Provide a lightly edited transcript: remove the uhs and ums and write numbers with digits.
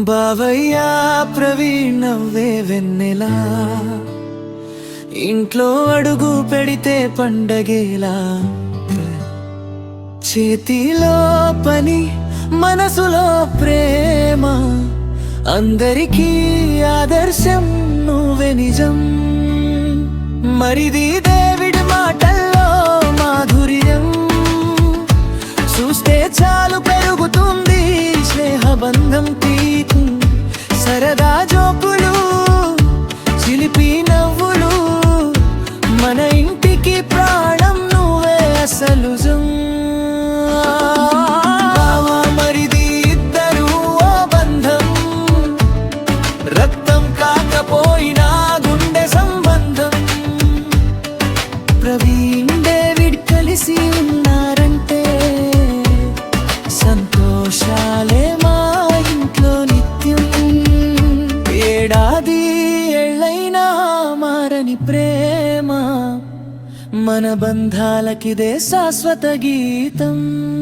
బావయ్య ప్రవీణ్ నవ్వే వెన్నెలా, ఇంట్లో అడుగు పెడితే పండగేలా, చేతిలో పని మనసులో ప్రేమ, అందరికీ ఆదర్శం నువ్వే నిజం. మరిది దేవుడి మాటల్లో మాధుర్యం, చూస్తే చాలు పెరుగుతుంది స్నేహబంధం. తీకు సరదా జోకులు చిలిపి నవ్వులు, మన ఇంటికి ప్రాణం నువ్వే అసలు. బావా మరిది ఇద్దరు ఓ బంధం, రక్తం కాకపోయినా గుండె సంబంధం. ప్రవీణ్ డేవిడ్ కలిసి ఉన్నారంటే సంతోషాలే మా ఇంట్లో నిత్యం. ఏడాది ఏళ్ళైనా మారని ప్రేమ, మన బంధాలకిదే శాశ్వత గీతం.